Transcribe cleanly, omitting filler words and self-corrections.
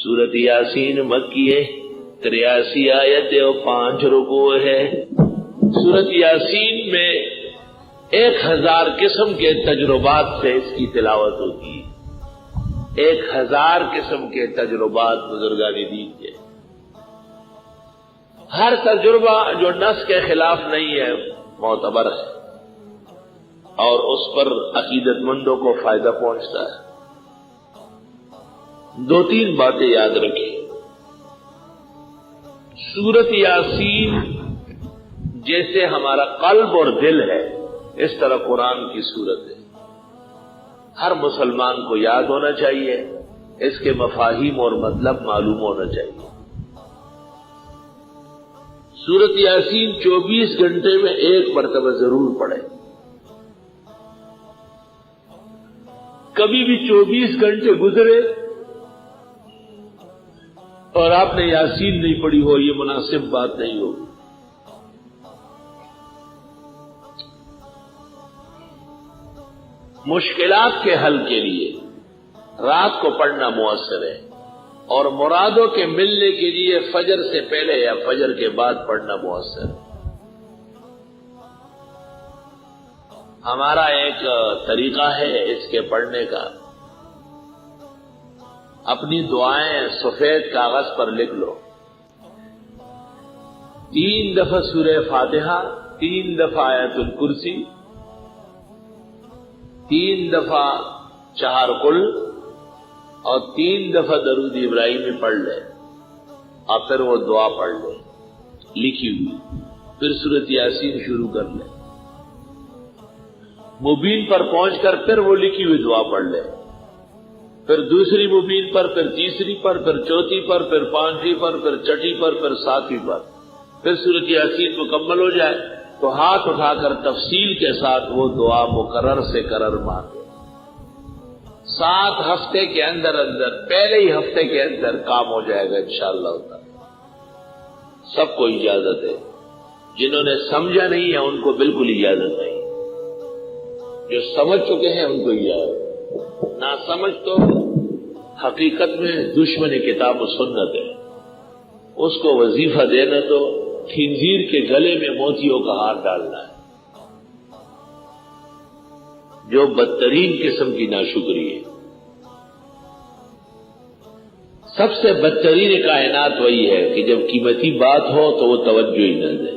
سورت یاسین مکی ہے، 83 آیت اور 5 رکوع ہے۔ سورت یاسین میں 1000 قسم کے تجربات سے اس کی تلاوت ہوتی ہے۔ 1000 قسم کے تجربات بزرگان دین کے، ہر تجربہ جو نص کے خلاف نہیں ہے معتبر ہے اور اس پر عقیدت مندوں کو فائدہ پہنچتا ہے۔ 2-3 باتیں یاد رکھیں۔ سورت یاسین جیسے ہمارا قلب اور دل ہے، اس طرح قرآن کی سورت ہے، ہر مسلمان کو یاد ہونا چاہیے، اس کے مفاہیم اور مطلب معلوم ہونا چاہیے۔ سورت یاسین 24 گھنٹے میں 1 مرتبہ ضرور پڑھیں۔ کبھی بھی 24 گھنٹے گزرے اور آپ نے یاسین نہیں پڑھی ہو، یہ مناسب بات نہیں ہوگی۔ مشکلات کے حل کے لیے رات کو پڑھنا مؤثر ہے، اور مرادوں کے ملنے کے لیے فجر سے پہلے یا فجر کے بعد پڑھنا مؤثر ہے۔ ہمارا ایک طریقہ ہے اس کے پڑھنے کا، اپنی دعائیں سفید کاغذ پر لکھ لو، 3 دفعہ سورہ فاتحہ، 3 دفعہ آیت الکرسی، 3 دفعہ 4 قل اور 3 دفعہ درود ابراہیمی پڑھ لے، اور پھر وہ دعا پڑھ لے لکھی ہوئی، پھر سورت یاسین شروع کر لے، مبین پر پہنچ کر پھر وہ لکھی ہوئی دعا پڑھ لے، پھر دوسری مبین پر، پھر تیسری پر، پھر چوتھی پر، پھر 5ویں پر، پھر 6ٹھی پر، پھر 7ویں پر، پھر سورت یاسین مکمل ہو جائے تو ہاتھ اٹھا کر تفصیل کے ساتھ وہ دعا مقرر سے قرر مانگے۔ 7 ہفتے کے اندر پہلے ہی ہفتے کے اندر کام ہو جائے گا انشاءاللہ تعالی۔ سب کو اجازت ہے، جنہوں نے سمجھا نہیں ہے ان کو بالکل اجازت نہیں، جو سمجھ چکے ہیں ان کو اجازت، نہ سمجھ تو حقیقت میں دشمن کتاب و سنت ہے، اس کو وظیفہ دینا تو خنزیر کے گلے میں موتیوں کا ہار ڈالنا ہے، جو بدترین قسم کی ناشکری ہے۔ سب سے بدترین کائنات وہی ہے کہ جب قیمتی بات ہو تو وہ توجہ ہی نہ دے۔